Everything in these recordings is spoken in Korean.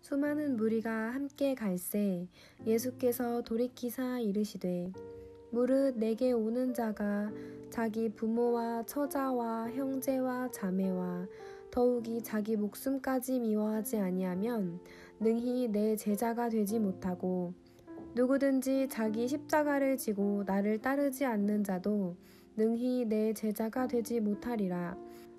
수많은 무리가 함께 갈새 예수께서 돌이키사 이르시되 무릇 내게 오는 자가 자기 부모와 처자와 형제와 자매와 더욱이 자기 목숨까지 미워하지 아니하면 능히 내 제자가 되지 못하고 누구든지 자기 십자가를 지고 나를 따르지 않는 자도 능히 내 제자가 되지 못하리라.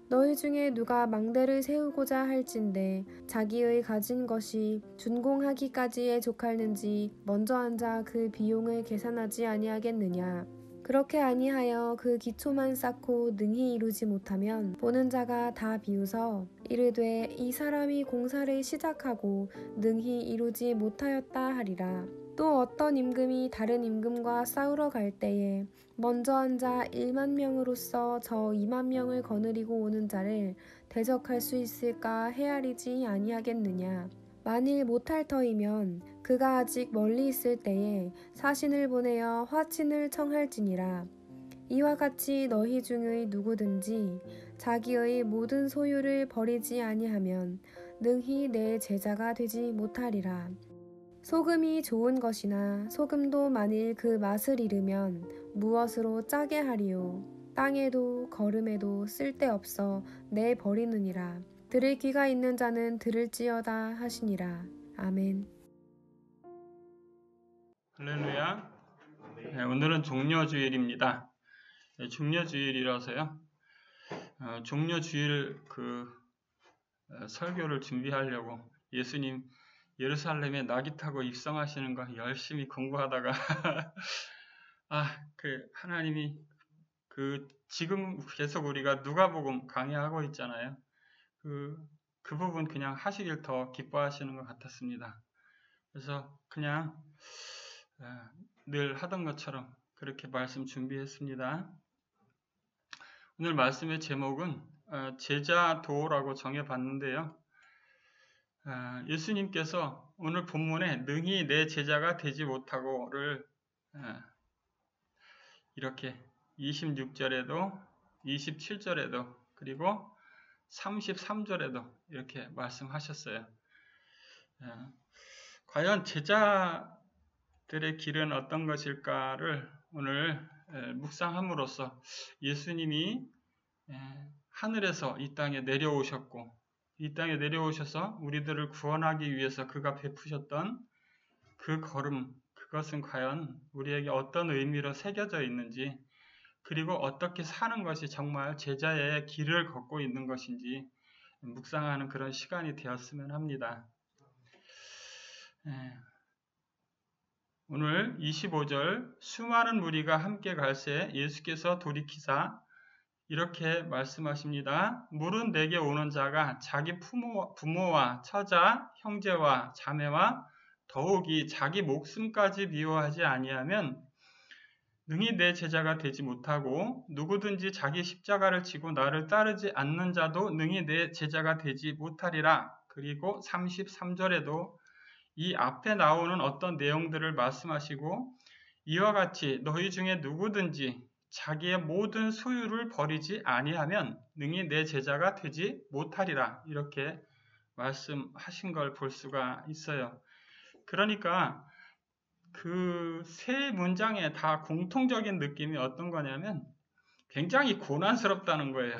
너희 중에 누가 망대를 세우고자 할진대 자기의 가진 것이 준공하기까지에 족할는지 먼저 앉아 그 비용을 계산하지 아니하겠느냐. 그렇게 아니하여 그 기초만 쌓고 능히 이루지 못하면 보는 자가 다 비웃어 이르되 이 사람이 공사를 시작하고 능히 이루지 못하였다 하리라. 또 어떤 임금이 다른 임금과 싸우러 갈 때에 먼저 앉아 1만 명으로서 저 2만 명을 거느리고 오는 자를 대적할 수 있을까 헤아리지 아니하겠느냐. 만일 못할 터이면 그가 아직 멀리 있을 때에 사신을 보내어 화친을 청할지니라. 이와 같이 너희 중의 누구든지 자기의 모든 소유를 버리지 아니하면 능히 내 제자가 되지 못하리라. 소금이 좋은 것이나 소금도 만일 그 맛을 잃으면 무엇으로 짜게 하리요. 땅에도 거름에도 쓸데없어 내버리느니라. 들을 귀가 있는 자는 들을지어다 하시니라. 아멘. 할렐루야. 네, 오늘은 종려주일입니다. 네, 종려주일이라서요. 종려주일 설교를 준비하려고 예수님 예루살렘에 나귀 타고 입성하시는 거 열심히 공부하다가 하나님이 지금 계속 우리가 누가복음 강의하고 있잖아요. 그 부분 그냥 하시길 더 기뻐하시는 것 같았습니다. 그래서 그냥 늘 하던 것처럼 그렇게 말씀 준비했습니다. 오늘 말씀의 제목은 제자도라고 정해봤는데요. 예수님께서 오늘 본문에 능히 내 제자가 되지 못하고를 이렇게 26절에도 27절에도 그리고 33절에도 이렇게 말씀하셨어요. 과연 제자들의 길은 어떤 것일까를 오늘 묵상함으로써 예수님이 하늘에서 이 땅에 내려오셨고 이 땅에 내려오셔서 우리들을 구원하기 위해서 그가 베푸셨던 그 걸음, 그것은 과연 우리에게 어떤 의미로 새겨져 있는지, 그리고 어떻게 사는 것이 정말 제자의 길을 걷고 있는 것인지 묵상하는 그런 시간이 되었으면 합니다. 오늘 25절 수많은 무리가 함께 갈새 예수께서 돌이키사 이렇게 말씀하십니다. 물은 내게 오는 자가 자기 부모와 처자, 형제와 자매와 더욱이 자기 목숨까지 미워하지 아니하면 능히 내 제자가 되지 못하고 누구든지 자기 십자가를 지고 나를 따르지 않는 자도 능히 내 제자가 되지 못하리라. 그리고 33절에도 이 앞에 나오는 어떤 내용들을 말씀하시고 이와 같이 너희 중에 누구든지 자기의 모든 소유를 버리지 아니하면 능히 내 제자가 되지 못하리라. 이렇게 말씀하신 걸 볼 수가 있어요. 그러니까 그 세 문장에 다 공통적인 느낌이 어떤 거냐면 굉장히 고난스럽다는 거예요.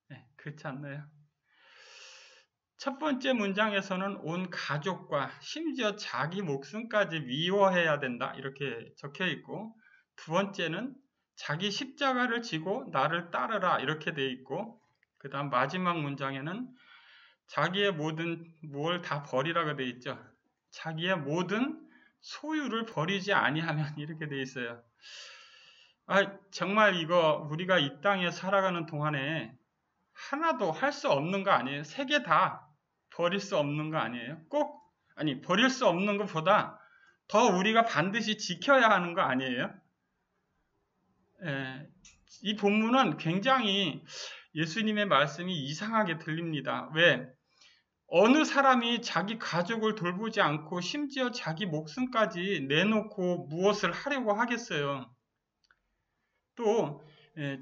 네, 그렇지 않나요? 첫 번째 문장에서는 온 가족과 심지어 자기 목숨까지 미워해야 된다 이렇게 적혀 있고, 두 번째는 자기 십자가를 지고 나를 따르라 이렇게 돼 있고, 그 다음 마지막 문장에는 자기의 모든 뭘 다 버리라고 돼 있죠. 자기의 모든 소유를 버리지 아니하면 이렇게 돼 있어요. 정말 이거 우리가 이 땅에 살아가는 동안에 하나도 할 수 없는 거 아니에요? 세 개 다 버릴 수 없는 거 아니에요? 버릴 수 없는 것보다 더 우리가 반드시 지켜야 하는 거 아니에요? 이 본문은 굉장히 예수님의 말씀이 이상하게 들립니다. 왜? 어느 사람이 자기 가족을 돌보지 않고 심지어 자기 목숨까지 내놓고 무엇을 하려고 하겠어요? 또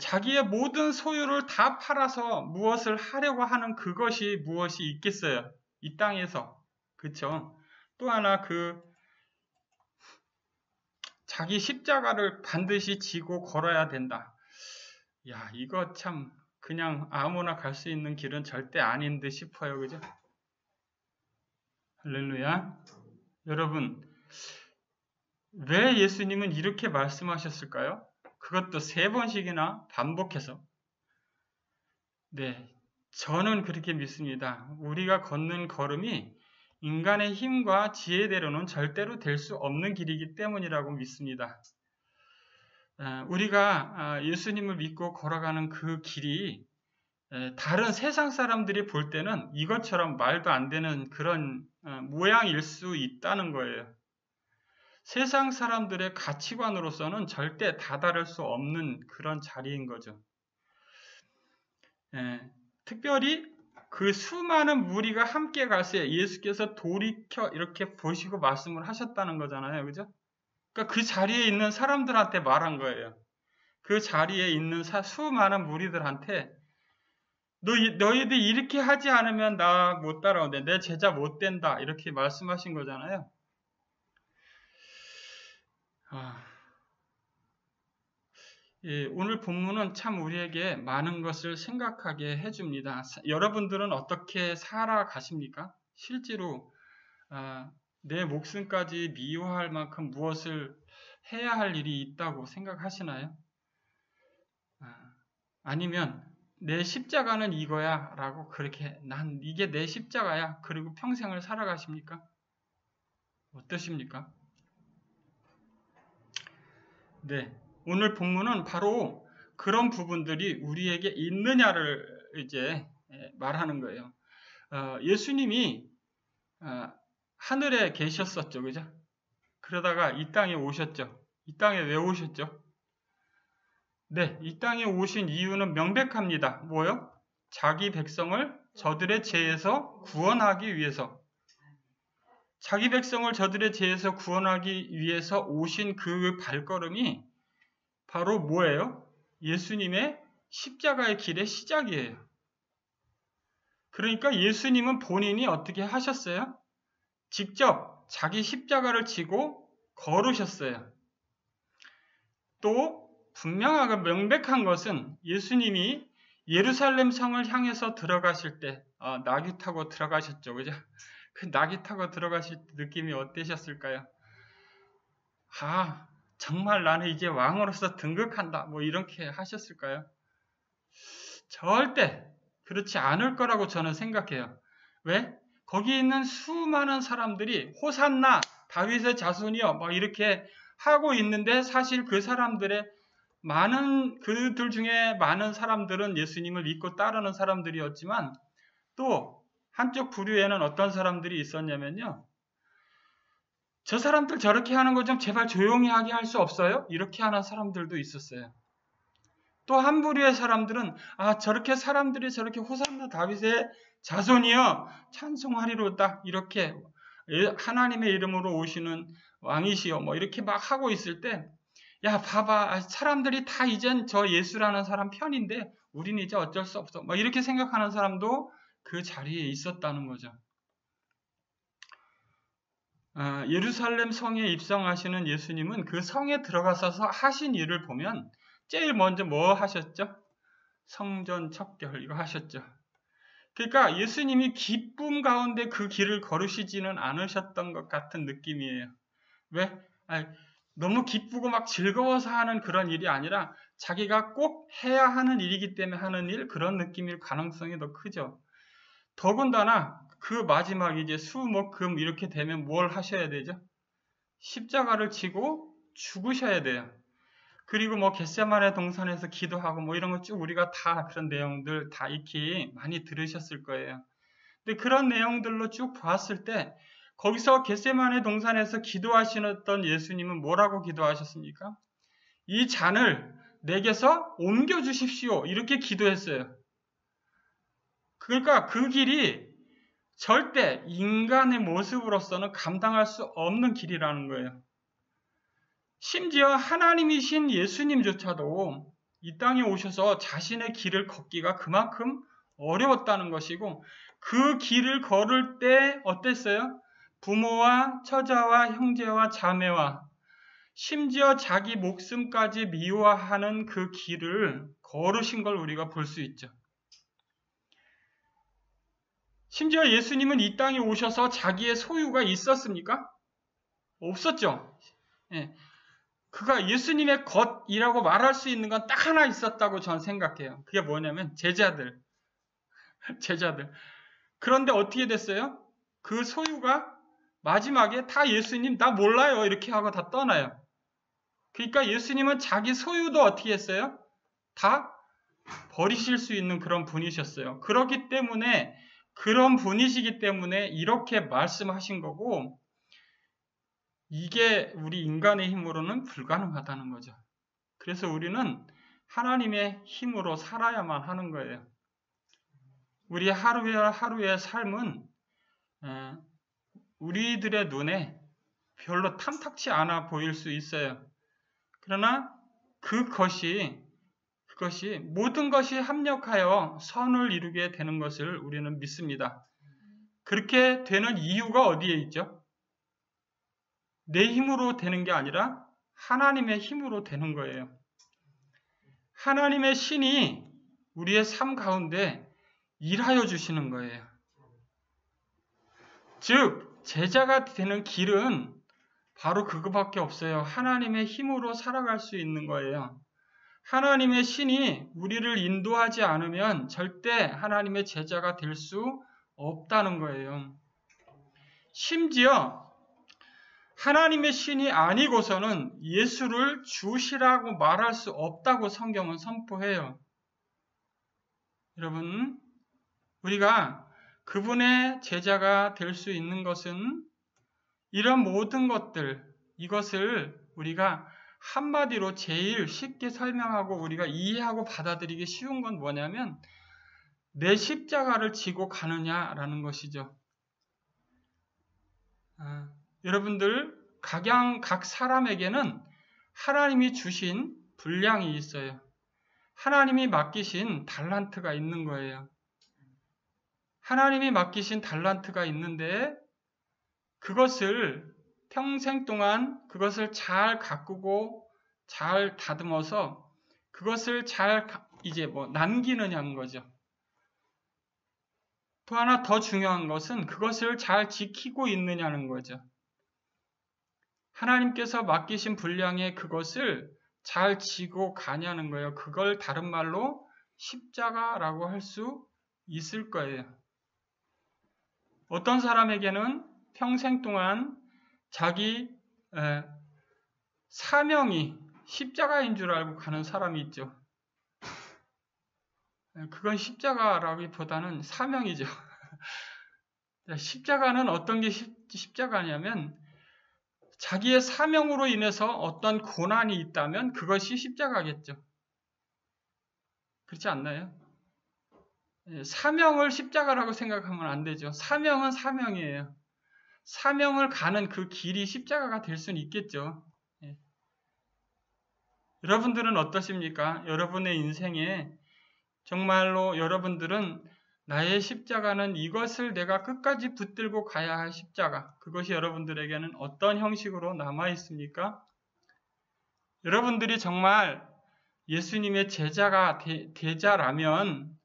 자기의 모든 소유를 다 팔아서 무엇을 하려고 하는 그것이 무엇이 있겠어요? 이 땅에서. 그쵸? 또 하나 자기 십자가를 반드시 지고 걸어야 된다. 야, 이거 참 그냥 아무나 갈 수 있는 길은 절대 아닌 듯 싶어요. 그죠? 할렐루야. 여러분, 왜 예수님은 이렇게 말씀하셨을까요? 그것도 3번씩이나 반복해서. 네, 저는 그렇게 믿습니다. 우리가 걷는 걸음이 인간의 힘과 지혜대로는 절대로 될 수 없는 길이기 때문이라고 믿습니다. 우리가 예수님을 믿고 걸어가는 그 길이 다른 세상 사람들이 볼 때는 이것처럼 말도 안 되는 그런 모양일 수 있다는 거예요. 세상 사람들의 가치관으로서는 절대 다다를 수 없는 그런 자리인 거죠. 특별히 그 수많은 무리가 함께 갈새 예수께서 돌이켜 이렇게 보시고 말씀을 하셨다는 거잖아요. 그죠? 그러니까 그 자리에 있는 사람들한테 말한 거예요. 그 자리에 있는 수많은 무리들한테 너희들 이렇게 하지 않으면 나 못 따라오는데 내 제자 못 된다 이렇게 말씀하신 거잖아요. 예, 오늘 본문은 참 우리에게 많은 것을 생각하게 해줍니다. 여러분들은 어떻게 살아가십니까? 실제로 내 목숨까지 미워할 만큼 무엇을 해야 할 일이 있다고 생각하시나요? 아니면 내 십자가는 이거야 라고 그렇게 난 이게 내 십자가야 그리고 평생을 살아가십니까? 어떠십니까? 네, 오늘 본문은 바로 그런 부분들이 우리에게 있느냐를 이제 말하는 거예요. 예수님이 하늘에 계셨었죠, 그죠? 그러다가 이 땅에 오셨죠. 이 땅에 왜 오셨죠? 네, 이 땅에 오신 이유는 명백합니다. 뭐요? 자기 백성을 저들의 죄에서 구원하기 위해서. 자기 백성을 저들의 죄에서 구원하기 위해서 오신 그 발걸음이 바로 뭐예요? 예수님의 십자가의 길의 시작이에요. 그러니까 예수님은 본인이 어떻게 하셨어요? 직접 자기 십자가를 지고 걸으셨어요. 또 분명하고 명백한 것은 예수님이 예루살렘 성을 향해서 들어가실 때 나귀 타고 들어가셨죠. 그죠? 그 나귀 타고 들어가실 때 느낌이 어떠셨을까요? 정말 나는 이제 왕으로서 등극한다. 뭐 이렇게 하셨을까요? 절대 그렇지 않을 거라고 저는 생각해요. 왜? 거기 있는 수많은 사람들이 호산나 다윗의 자손이여 막 이렇게 하고 있는데 사실 그 사람들의 그들 중에 많은 사람들은 예수님을 믿고 따르는 사람들이었지만 또 한쪽 부류에는 어떤 사람들이 있었냐면요. 저 사람들 저렇게 하는 거 좀 제발 조용히 하게 할 수 없어요? 이렇게 하는 사람들도 있었어요. 또 한 부류의 사람들은 저렇게 사람들이 저렇게 호산나 다윗의 자손이여 찬송하리로다 이렇게 하나님의 이름으로 오시는 왕이시여 뭐 이렇게 막 하고 있을 때 야 봐봐 사람들이 다 이젠 저 예수라는 사람 편인데 우리는 이제 어쩔 수 없어 막 이렇게 생각하는 사람도 그 자리에 있었다는 거죠. 예루살렘 성에 입성하시는 예수님은 그 성에 들어가셔서 하신 일을 보면 제일 먼저 뭐 하셨죠? 성전 척결 이거 하셨죠. 그러니까 예수님이 기쁨 가운데 그 길을 걸으시지는 않으셨던 것 같은 느낌이에요. 왜? 너무 기쁘고 막 즐거워서 하는 그런 일이 아니라 자기가 꼭 해야 하는 일이기 때문에 하는 일 그런 느낌일 가능성이 더 크죠. 더군다나 그 마지막 이제 수, 목, 금 이렇게 되면 뭘 하셔야 되죠? 십자가를 지고 죽으셔야 돼요. 그리고 뭐 겟세마네 동산에서 기도하고 뭐 이런 거 쭉 우리가 다 그런 내용들 다 익히 많이 들으셨을 거예요. 근데 그런 내용들로 쭉 봤을 때 거기서 겟세마네 동산에서 기도하시던 예수님은 뭐라고 기도하셨습니까? 이 잔을 내게서 옮겨 주십시오. 이렇게 기도했어요. 그러니까 그 길이 절대 인간의 모습으로서는 감당할 수 없는 길이라는 거예요. 심지어 하나님이신 예수님조차도 이 땅에 오셔서 자신의 길을 걷기가 그만큼 어려웠다는 것이고 그 길을 걸을 때 어땠어요? 부모와 처자와 형제와 자매와 심지어 자기 목숨까지 미워하는 그 길을 걸으신 걸 우리가 볼 수 있죠. 심지어 예수님은 이 땅에 오셔서 자기의 소유가 있었습니까? 없었죠. 예. 그가 예수님의 것이라고 말할 수 있는 건 딱 하나 있었다고 저는 생각해요. 그게 뭐냐면 제자들. 그런데 어떻게 됐어요? 그 소유가 마지막에 다 예수님 나 몰라요 이렇게 하고 다 떠나요. 그러니까 예수님은 자기 소유도 어떻게 했어요? 다 버리실 수 있는 그런 분이셨어요. 그렇기 때문에 그런 분이시기 때문에 이렇게 말씀하신 거고 이게 우리 인간의 힘으로는 불가능하다는 거죠. 그래서 우리는 하나님의 힘으로 살아야만 하는 거예요. 우리 하루의 삶은 우리들의 눈에 별로 탐탁치 않아 보일 수 있어요. 그러나 그것이 모든 것이 합력하여 선을 이루게 되는 것을 우리는 믿습니다. 그렇게 되는 이유가 어디에 있죠? 내 힘으로 되는 게 아니라 하나님의 힘으로 되는 거예요. 하나님의 신이 우리의 삶 가운데 일하여 주시는 거예요. 즉 제자가 되는 길은 바로 그거밖에 없어요. 하나님의 힘으로 살아갈 수 있는 거예요. 하나님의 신이 우리를 인도하지 않으면 절대 하나님의 제자가 될 수 없다는 거예요. 심지어 하나님의 신이 아니고서는 예수를 주시라고 말할 수 없다고 성경은 선포해요. 여러분, 우리가 그분의 제자가 될 수 있는 것은 이런 모든 것들, 이것을 우리가 한마디로 제일 쉽게 설명하고 우리가 이해하고 받아들이기 쉬운 건 뭐냐면 내 십자가를 지고 가느냐라는 것이죠. 여러분들 각 사람에게는 하나님이 주신 분량이 있어요. 하나님이 맡기신 달란트가 있는 거예요. 하나님이 맡기신 달란트가 있는데 그것을 평생 동안 그것을 잘 가꾸고 잘 다듬어서 그것을 잘 남기느냐는 거죠. 또 하나 더 중요한 것은 그것을 잘 지키고 있느냐는 거죠. 하나님께서 맡기신 분량의 그것을 잘 지고 가냐는 거예요. 그걸 다른 말로 십자가라고 할 수 있을 거예요. 어떤 사람에게는 평생 동안 자기 사명이 십자가인 줄 알고 가는 사람이 있죠. 그건 십자가라기보다는 사명이죠. 십자가는 어떤 게 십자가냐면 자기의 사명으로 인해서 어떤 고난이 있다면 그것이 십자가겠죠. 그렇지 않나요? 사명을 십자가라고 생각하면 안 되죠. 사명은 사명이에요. 사명을 가는 그 길이 십자가가 될 수는 있겠죠. 여러분들은 어떠십니까? 여러분의 인생에 정말로 여러분들은 나의 십자가는 이것을 내가 끝까지 붙들고 가야 할 십자가. 그것이 여러분들에게는 어떤 형식으로 남아 있습니까? 여러분들이 정말 예수님의 제자가 되자라면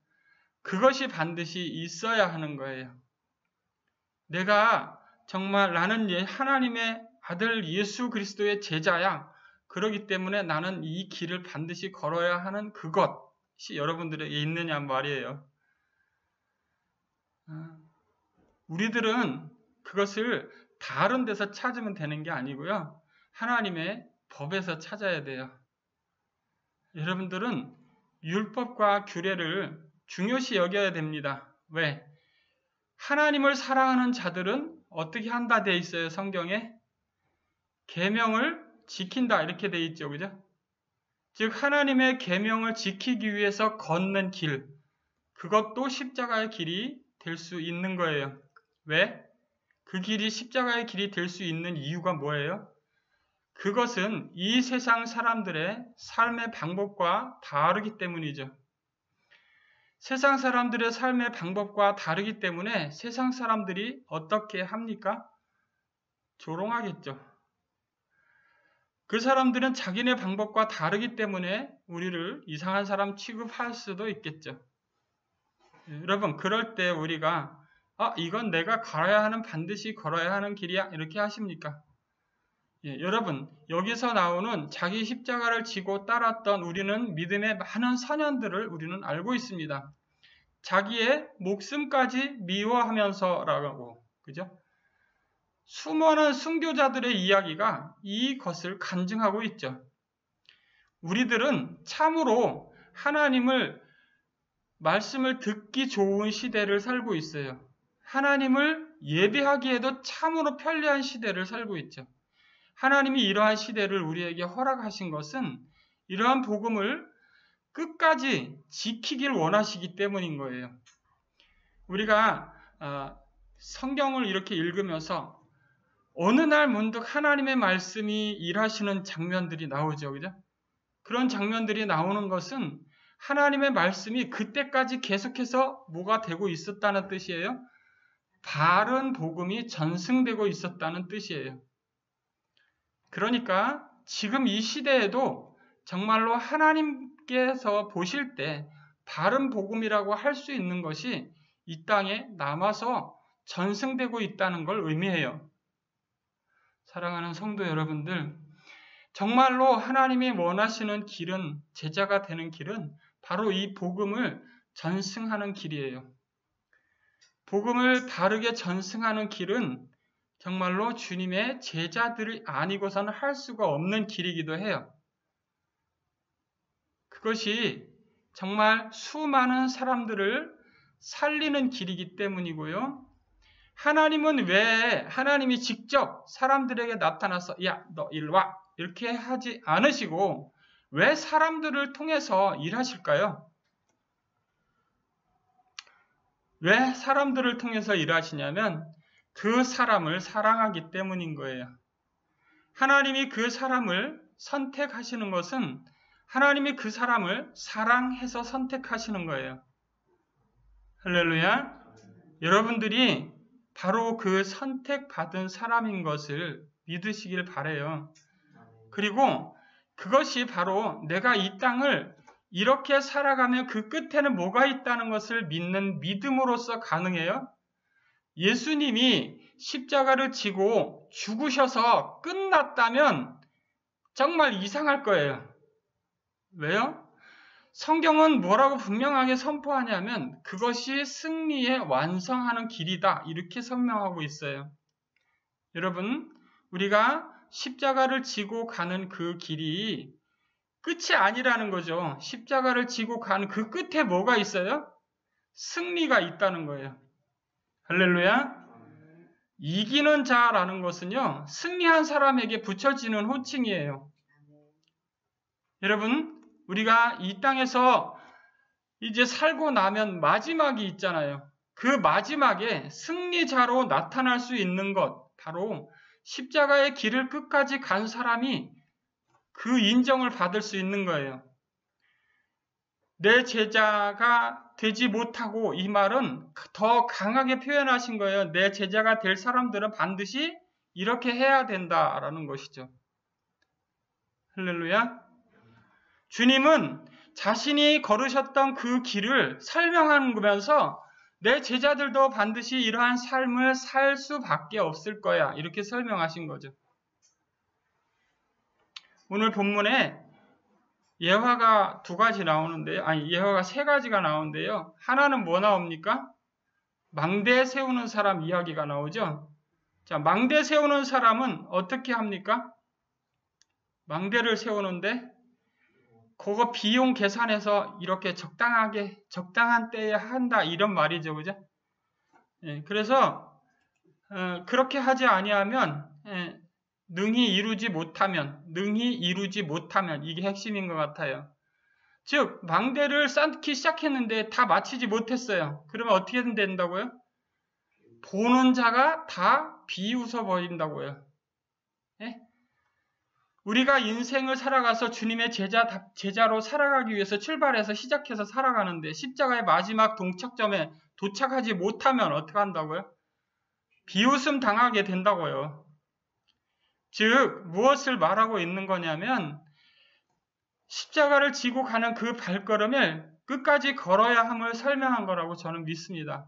그것이 반드시 있어야 하는 거예요. 내가 정말 나는 하나님의 아들 예수 그리스도의 제자야. 그렇기 때문에 나는 이 길을 반드시 걸어야 하는 그것이 여러분들에게 있느냐 말이에요. 우리들은 그것을 다른 데서 찾으면 되는 게 아니고요. 하나님의 법에서 찾아야 돼요. 여러분들은 율법과 규례를 중요시 여겨야 됩니다. 왜? 하나님을 사랑하는 자들은 어떻게 한다 돼 있어요, 성경에? 계명을 지킨다 이렇게 돼 있죠. 그죠? 즉 하나님의 계명을 지키기 위해서 걷는 길, 그것도 십자가의 길이 될 수 있는 거예요. 왜? 그 길이 십자가의 길이 될 수 있는 이유가 뭐예요? 그것은 이 세상 사람들의 삶의 방법과 다르기 때문이죠. 세상 사람들의 삶의 방법과 다르기 때문에 세상 사람들이 어떻게 합니까? 조롱하겠죠. 그 사람들은 자기네 방법과 다르기 때문에 우리를 이상한 사람 취급할 수도 있겠죠. 여러분, 그럴 때 우리가 이건 내가 걸어야 하는, 반드시 걸어야 하는 길이야, 이렇게 하십니까? 여러분, 여기서 나오는 자기 십자가를 지고 따랐던 우리는 믿음의 많은 선현들을 우리는 알고 있습니다. 자기의 목숨까지 미워하면서라고, 그죠? 수많은 순교자들의 이야기가 이것을 간증하고 있죠. 우리들은 참으로 하나님을 말씀을 듣기 좋은 시대를 살고 있어요. 하나님을 예배하기에도 참으로 편리한 시대를 살고 있죠. 하나님이 이러한 시대를 우리에게 허락하신 것은 이러한 복음을 끝까지 지키길 원하시기 때문인 거예요. 우리가 성경을 이렇게 읽으면서 어느 날 문득 하나님의 말씀이 일하시는 장면들이 나오죠. 그죠? 그런 장면들이 나오는 것은 하나님의 말씀이 그때까지 계속해서 뭐가 되고 있었다는 뜻이에요. 바른 복음이 전승되고 있었다는 뜻이에요. 그러니까 지금 이 시대에도 정말로 하나님께서 보실 때 바른 복음이라고 할 수 있는 것이 이 땅에 남아서 전승되고 있다는 걸 의미해요. 사랑하는 성도 여러분들, 정말로 하나님이 원하시는 길은, 제자가 되는 길은 바로 이 복음을 전승하는 길이에요. 복음을 바르게 전승하는 길은 정말로 주님의 제자들이 아니고서는 할 수가 없는 길이기도 해요. 그것이 정말 수많은 사람들을 살리는 길이기 때문이고요. 하나님은 왜 하나님이 직접 사람들에게 나타나서 야, 너 이리 와 이렇게 하지 않으시고 왜 사람들을 통해서 일하실까요? 왜 사람들을 통해서 일하시냐면 그 사람을 사랑하기 때문인 거예요. 하나님이 그 사람을 선택하시는 것은 하나님이 그 사람을 사랑해서 선택하시는 거예요. 할렐루야. 여러분들이 바로 그 선택받은 사람인 것을 믿으시길 바라요. 그리고 그것이 바로 내가 이 땅을 이렇게 살아가면 그 끝에는 뭐가 있다는 것을 믿는 믿음으로써 가능해요. 예수님이 십자가를 지고 죽으셔서 끝났다면 정말 이상할 거예요. 왜요? 성경은 뭐라고 분명하게 선포하냐면 그것이 승리의 완성하는 길이다. 이렇게 설명하고 있어요. 여러분, 우리가 십자가를 지고 가는 그 길이 끝이 아니라는 거죠. 십자가를 지고 가는 그 끝에 뭐가 있어요? 승리가 있다는 거예요. 할렐루야. 이기는 자라는 것은요, 승리한 사람에게 붙여지는 호칭이에요. 여러분, 우리가 이 땅에서 이제 살고 나면 마지막이 있잖아요. 그 마지막에 승리자로 나타날 수 있는 것, 바로 십자가의 길을 끝까지 간 사람이 그 인정을 받을 수 있는 거예요. 내 제자가 되지 못하고, 이 말은 더 강하게 표현하신 거예요. 내 제자가 될 사람들은 반드시 이렇게 해야 된다라는 것이죠. 할렐루야. 주님은 자신이 걸으셨던 그 길을 설명하면서 내 제자들도 반드시 이러한 삶을 살 수밖에 없을 거야. 이렇게 설명하신 거죠. 오늘 본문에 예화가 두 가지 나오는데요. 예화가 세 가지가 나오는데요. 하나는 뭐 나옵니까? 망대 세우는 사람 이야기가 나오죠. 자, 망대 세우는 사람은 어떻게 합니까? 망대를 세우는데 그거 비용 계산해서 이렇게 적당한 때에 한다 이런 말이죠. 그죠? 그래서 그렇게 하지 아니하면 능히 이루지 못하면 이게 핵심인 것 같아요. 즉 망대를 쌓기 시작했는데 다 마치지 못했어요. 그러면 어떻게 된다고요? 보는 자가 다 비웃어 버린다고요. 우리가 인생을 살아가서 주님의 제자로 살아가기 위해서 출발해서 시작해서 살아가는데 십자가의 마지막 동착점에 도착하지 못하면 어떻게 한다고요? 비웃음 당하게 된다고요. 즉 무엇을 말하고 있는 거냐면 십자가를 지고 가는 그 발걸음을 끝까지 걸어야 함을 설명한 거라고 저는 믿습니다.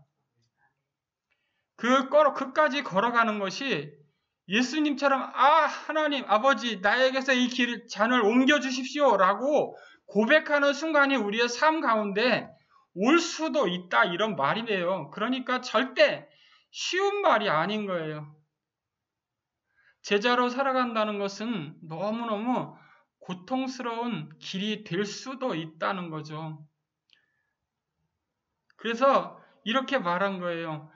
끝까지 걸어가는 것이 예수님처럼 하나님 아버지 나에게서 이 잔을 옮겨주십시오 라고 고백하는 순간이 우리의 삶 가운데 올 수도 있다 이런 말이에요. 그러니까 절대 쉬운 말이 아닌 거예요. 제자로 살아간다는 것은 너무너무 고통스러운 길이 될 수도 있다는 거죠. 그래서 이렇게 말한 거예요.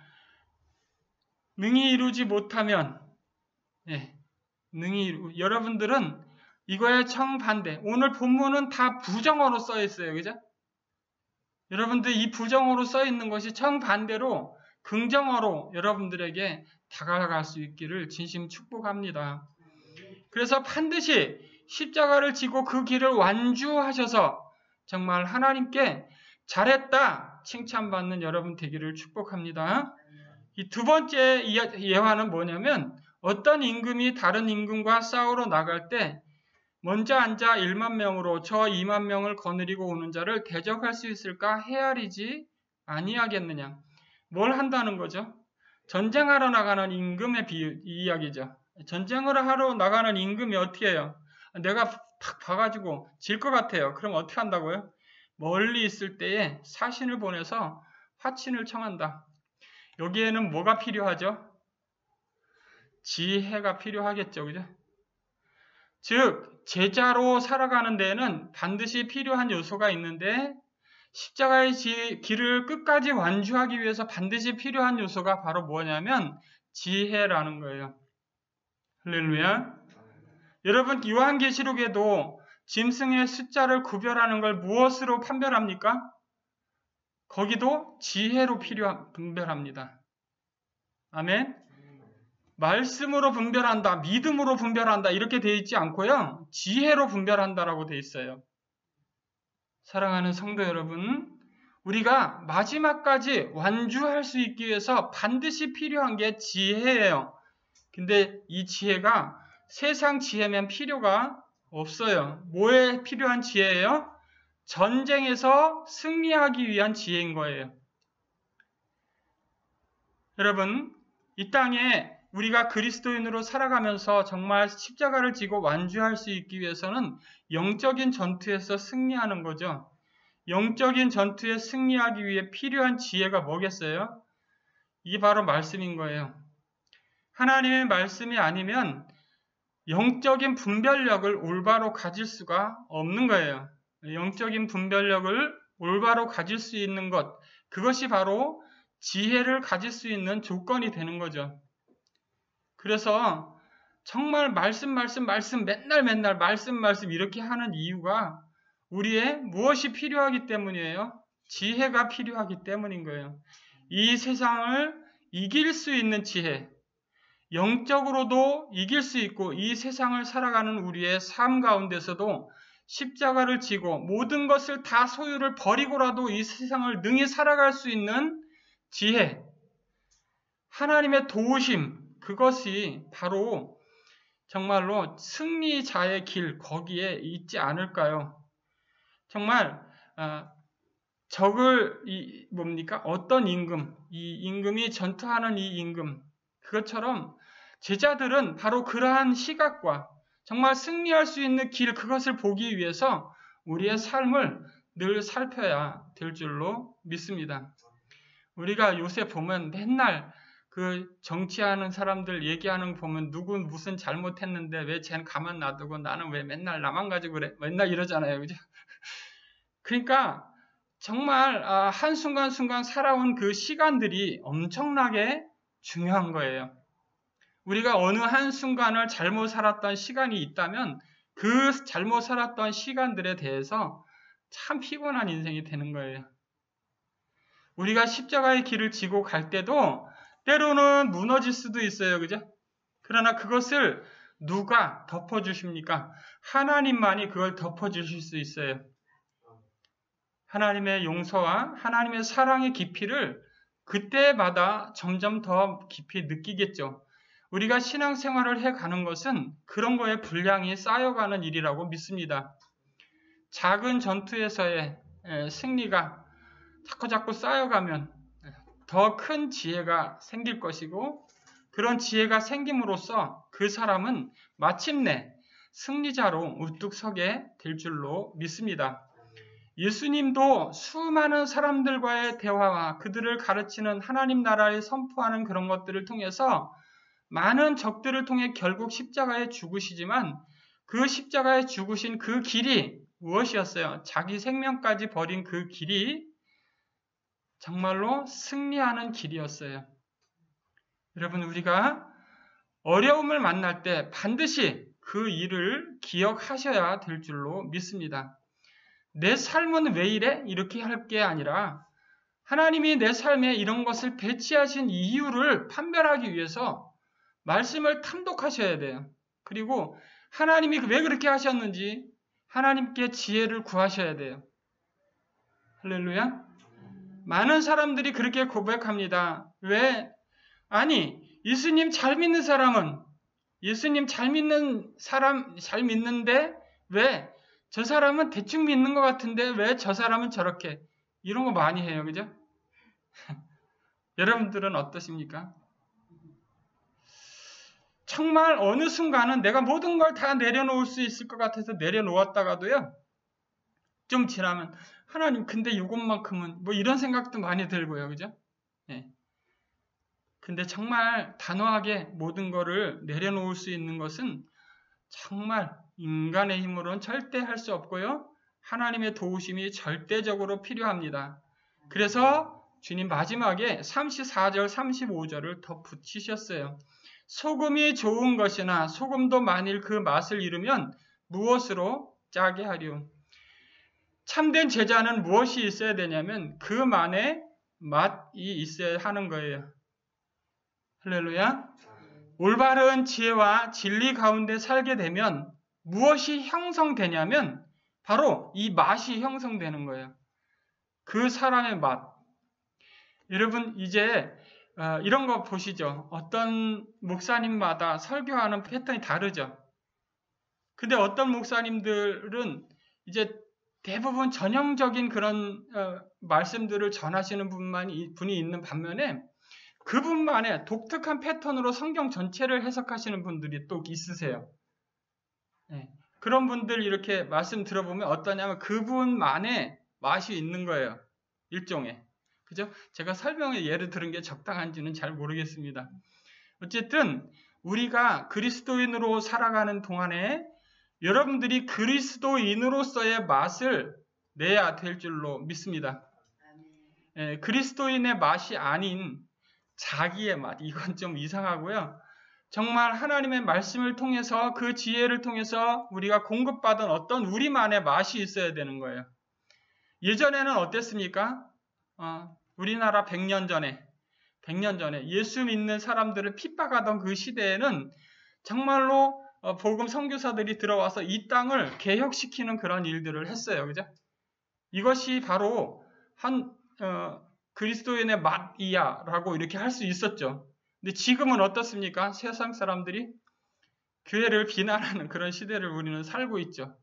능히 이루지 못하면 여러분들은 이거에 정반대. 오늘 본문은 다 부정어로 써 있어요. 그죠? 여러분들 이 부정어로 써 있는 것이 정반대로 긍정어로 여러분들에게 다가갈 수 있기를 진심 축복합니다. 그래서 반드시 십자가를 지고 그 길을 완주하셔서 정말 하나님께 잘했다 칭찬받는 여러분 되기를 축복합니다. 이 두 번째 예화는 뭐냐면 어떤 임금이 다른 임금과 싸우러 나갈 때 먼저 앉아 1만 명으로 저 2만 명을 거느리고 오는 자를 대적할 수 있을까 헤아리지 아니하겠느냐. 뭘 한다는 거죠? 전쟁하러 나가는 임금의 이야기죠. 전쟁을 하러 나가는 임금이 어떻게 해요? 내가 탁 봐가지고 질 것 같아요. 그럼 어떻게 한다고요? 멀리 있을 때에 사신을 보내서 화친을 청한다. 여기에는 뭐가 필요하죠? 지혜가 필요하겠죠. 그죠? 즉 제자로 살아가는 데에는 반드시 필요한 요소가 있는데 십자가의 길을 끝까지 완주하기 위해서 반드시 필요한 요소가 바로 뭐냐면 지혜라는 거예요. 할렐루야. 여러분 요한계시록에도 짐승의 숫자를 구별하는 걸 무엇으로 판별합니까? 거기도 지혜로 분별합니다. 아멘. 말씀으로 분별한다, 믿음으로 분별한다 이렇게 되어 있지 않고요. 지혜로 분별한다라고 되어 있어요. 사랑하는 성도 여러분, 우리가 마지막까지 완주할 수 있기 위해서 반드시 필요한 게 지혜예요. 근데 이 지혜가 세상 지혜면 필요가 없어요. 뭐에 필요한 지혜예요? 전쟁에서 승리하기 위한 지혜인 거예요. 여러분, 이 땅에 우리가 그리스도인으로 살아가면서 정말 십자가를 지고 완주할 수 있기 위해서는 영적인 전투에서 승리하는 거죠. 영적인 전투에 승리하기 위해 필요한 지혜가 뭐겠어요? 이게 바로 말씀인 거예요. 하나님의 말씀이 아니면 영적인 분별력을 올바로 가질 수가 없는 거예요. 영적인 분별력을 올바로 가질 수 있는 것, 그것이 바로 지혜를 가질 수 있는 조건이 되는 거죠. 그래서 정말 말씀 맨날 말씀 이렇게 하는 이유가 우리의 무엇이 필요하기 때문이에요? 지혜가 필요하기 때문인 거예요. 이 세상을 이길 수 있는 지혜, 영적으로도 이길 수 있고 이 세상을 살아가는 우리의 삶 가운데서도 십자가를 지고 모든 것을 다 소유를 버리고라도 이 세상을 능히 살아갈 수 있는 지혜, 하나님의 도우심, 그것이 바로 정말로 승리자의 길 거기에 있지 않을까요? 정말 어떤 임금, 이 임금이 전투하는 이 임금, 그것처럼 제자들은 바로 그러한 시각과 정말 승리할 수 있는 길, 그것을 보기 위해서 우리의 삶을 늘 살펴야 될 줄로 믿습니다. 우리가 요새 보면 맨날 그 정치하는 사람들 얘기하는 거 보면 누군 무슨 잘못했는데 왜 쟤는 가만 놔두고 나는 왜 맨날 나만 가지고 그래? 맨날 이러잖아요. 그죠? 그러니까 정말 한순간순간 살아온 그 시간들이 엄청나게 중요한 거예요. 우리가 어느 한순간을 잘못 살았던 시간이 있다면 그 잘못 살았던 시간들에 대해서 참 피곤한 인생이 되는 거예요. 우리가 십자가의 길을 지고 갈 때도 때로는 무너질 수도 있어요. 그죠? 그러나 그것을 누가 덮어주십니까? 하나님만이 그걸 덮어주실 수 있어요. 하나님의 용서와 하나님의 사랑의 깊이를 그때마다 점점 더 깊이 느끼겠죠. 우리가 신앙생활을 해가는 것은 그런 거에 분량이 쌓여가는 일이라고 믿습니다. 작은 전투에서의 승리가 자꾸 쌓여가면 더 큰 지혜가 생길 것이고, 그런 지혜가 생김으로써 그 사람은 마침내 승리자로 우뚝 서게 될 줄로 믿습니다. 예수님도 수많은 사람들과의 대화와 그들을 가르치는 하나님 나라에 선포하는 그런 것들을 통해서 많은 적들을 통해 결국 십자가에 죽으시지만, 그 십자가에 죽으신 그 길이 무엇이었어요? 자기 생명까지 버린 그 길이 정말로 승리하는 길이었어요. 여러분, 우리가 어려움을 만날 때 반드시 그 일을 기억하셔야 될 줄로 믿습니다. 내 삶은 왜 이래? 이렇게 할 게 아니라 하나님이 내 삶에 이런 것을 배치하신 이유를 판별하기 위해서 말씀을 탐독하셔야 돼요. 그리고 하나님이 왜 그렇게 하셨는지 하나님께 지혜를 구하셔야 돼요. 할렐루야. 많은 사람들이 그렇게 고백합니다. 왜? 아니, 예수님 잘 믿는 사람은, 예수님 잘 믿는 사람, 잘 믿는데 왜 저 사람은 대충 믿는 것 같은데 왜 저 사람은 저렇게, 이런 거 많이 해요. 그죠? 여러분들은 어떠십니까? 정말 어느 순간은 내가 모든 걸 다 내려놓을 수 있을 것 같아서 내려놓았다가도요, 좀 지나면 하나님 근데 이것만큼은 뭐 이런 생각도 많이 들고요. 그죠? 예. 근데 정말 단호하게 모든 거를 내려놓을 수 있는 것은 정말 인간의 힘으로는 절대 할 수 없고요. 하나님의 도우심이 절대적으로 필요합니다. 그래서 주님 마지막에 34절, 35절을 더 붙이셨어요. 소금이 좋은 것이나 소금도 만일 그 맛을 잃으면 무엇으로 짜게 하리요? 참된 제자는 무엇이 있어야 되냐면 그만의 맛이 있어야 하는 거예요. 할렐루야. 올바른 지혜와 진리 가운데 살게 되면 무엇이 형성되냐면 바로 이 맛이 형성되는 거예요. 그 사람의 맛. 여러분, 이제 이런 거 보시죠. 어떤 목사님마다 설교하는 패턴이 다르죠. 근데 어떤 목사님들은 이제 대부분 전형적인 그런 말씀들을 전하시는 분이 있는 반면에 그분만의 독특한 패턴으로 성경 전체를 해석하시는 분들이 또 있으세요. 네. 그런 분들 이렇게 말씀 들어보면 어떠냐면 그분만의 맛이 있는 거예요. 일종의. 그죠? 제가 설명에 예를 들은 게 적당한지는 잘 모르겠습니다. 어쨌든 우리가 그리스도인으로 살아가는 동안에 여러분들이 그리스도인으로서의 맛을 내야 될 줄로 믿습니다. 예, 그리스도인의 맛이 아닌 자기의 맛, 이건 좀 이상하고요. 정말 하나님의 말씀을 통해서 그 지혜를 통해서 우리가 공급받은 어떤 우리만의 맛이 있어야 되는 거예요. 예전에는 어땠습니까? 우리나라 100년 전에 예수 믿는 사람들을 핍박하던 그 시대에는 정말로 복음 선교사들이 들어와서 이 땅을 개혁시키는 그런 일들을 했어요. 그죠? 이것이 바로 그리스도인의 맛이야 라고 이렇게 할 수 있었죠. 근데 지금은 어떻습니까? 세상 사람들이 교회를 비난하는 그런 시대를 우리는 살고 있죠.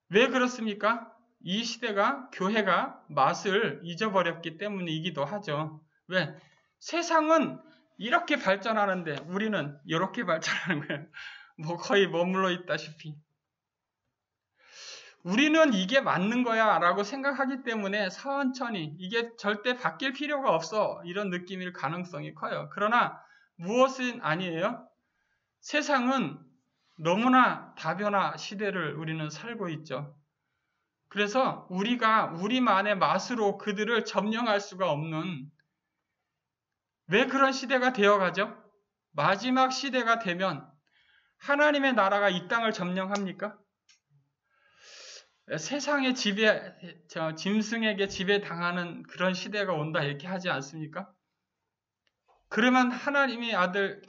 왜 그렇습니까? 이 시대가 교회가 맛을 잊어버렸기 때문이기도 하죠. 왜? 세상은 이렇게 발전하는데 우리는 이렇게 발전하는 거예요. 뭐 거의 머물러 있다시피. 우리는 이게 맞는 거야 라고 생각하기 때문에 천천히 이게 절대 바뀔 필요가 없어 이런 느낌일 가능성이 커요. 그러나 무엇은 아니에요? 세상은 너무나 다변화 시대를 우리는 살고 있죠. 그래서 우리가 우리만의 맛으로 그들을 점령할 수가 없는, 왜 그런 시대가 되어가죠? 마지막 시대가 되면 하나님의 나라가 이 땅을 점령합니까? 세상의 짐승에게 지배당하는 그런 시대가 온다 이렇게 하지 않습니까? 그러면 하나님의 아들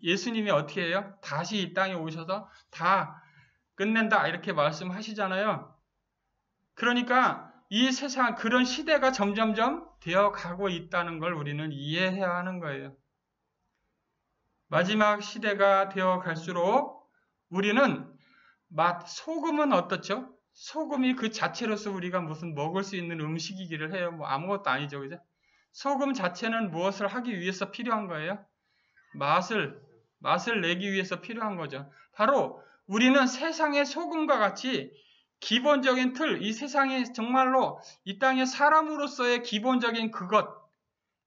예수님이 어떻게 해요? 다시 이 땅에 오셔서 다 끝낸다 이렇게 말씀하시잖아요. 그러니까 이 세상 그런 시대가 점점점 되어가고 있다는 걸 우리는 이해해야 하는 거예요. 마지막 시대가 되어 갈수록 우리는 소금은 어떻죠? 소금이 그 자체로서 우리가 무슨 먹을 수 있는 음식이기를 해요. 뭐 아무것도 아니죠. 그죠? 소금 자체는 무엇을 하기 위해서 필요한 거예요? 맛을 내기 위해서 필요한 거죠. 바로 우리는 세상의 소금과 같이 기본적인 틀, 이 세상에 정말로 이 땅의 사람으로서의 기본적인 그것,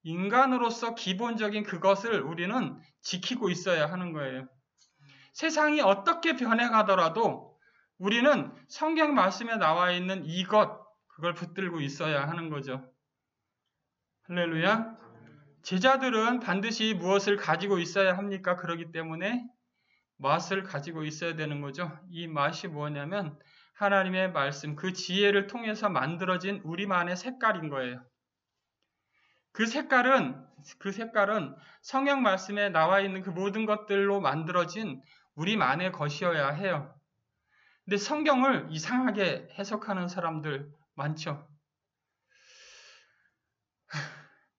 인간으로서 기본적인 그것을 우리는 지키고 있어야 하는 거예요. 세상이 어떻게 변해가더라도 우리는 성경 말씀에 나와 있는 그걸 붙들고 있어야 하는 거죠. 할렐루야. 제자들은 반드시 무엇을 가지고 있어야 합니까? 그렇기 때문에 맛을 가지고 있어야 되는 거죠. 이 맛이 뭐냐면 하나님의 말씀, 그 지혜를 통해서 만들어진 우리만의 색깔인 거예요. 그 색깔은 성경 말씀에 나와 있는 그 모든 것들로 만들어진 우리만의 것이어야 해요. 근데 성경을 이상하게 해석하는 사람들 많죠.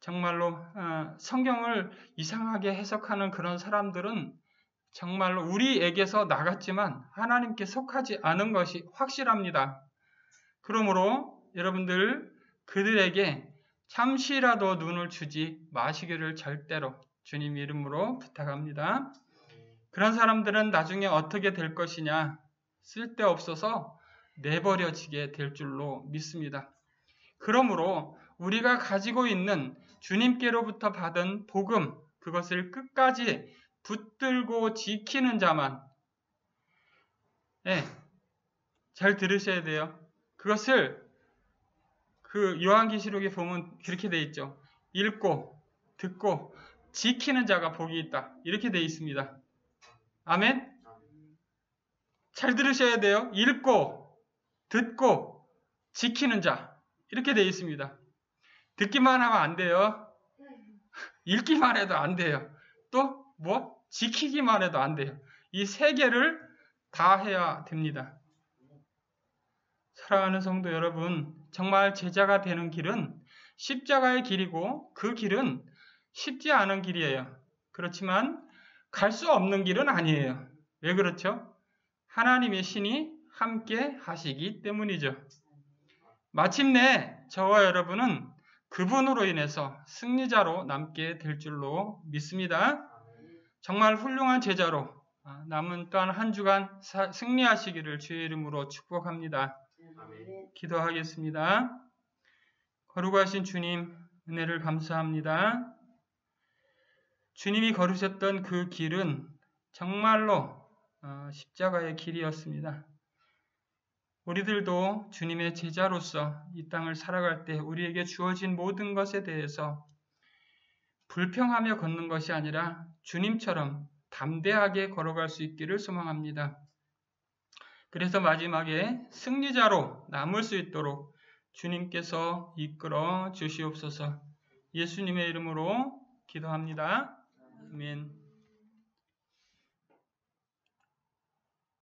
정말로 성경을 이상하게 해석하는 그런 사람들은 정말로 우리에게서 나갔지만 하나님께 속하지 않은 것이 확실합니다. 그러므로 여러분들 그들에게 잠시라도 눈을 주지 마시기를 절대로 주님 이름으로 부탁합니다. 그런 사람들은 나중에 어떻게 될 것이냐? 쓸데없어서 내버려지게 될 줄로 믿습니다. 그러므로 우리가 가지고 있는 주님께로부터 받은 복음, 그것을 끝까지 붙들고 지키는 자만, 잘 들으셔야 돼요. 그것을 그 요한계시록에 보면 그렇게 돼 있죠. 읽고 듣고 지키는 자가 복이 있다. 이렇게 돼 있습니다. 아멘? 잘 들으셔야 돼요. 읽고 듣고 지키는 자. 이렇게 돼 있습니다. 듣기만 하면 안 돼요. 읽기만 해도 안 돼요. 또 지키기만 해도 안 돼요. 이 세 개를 다 해야 됩니다. 사랑하는 성도 여러분, 정말 제자가 되는 길은 십자가의 길이고 그 길은 쉽지 않은 길이에요. 그렇지만 갈 수 없는 길은 아니에요. 왜 그렇죠? 하나님의 신이 함께 하시기 때문이죠. 마침내 저와 여러분은 그분으로 인해서 승리자로 남게 될 줄로 믿습니다. 정말 훌륭한 제자로 남은 또한 한 주간 승리하시기를 주의 이름으로 축복합니다. 기도하겠습니다. 거룩하신 주님, 은혜를 감사합니다. 주님이 걸으셨던 그 길은 정말로 십자가의 길이었습니다. 우리들도 주님의 제자로서 이 땅을 살아갈 때 우리에게 주어진 모든 것에 대해서 불평하며 걷는 것이 아니라 주님처럼 담대하게 걸어갈 수 있기를 소망합니다. 그래서 마지막에 승리자로 남을 수 있도록 주님께서 이끌어 주시옵소서. 예수님의 이름으로 기도합니다. 아멘.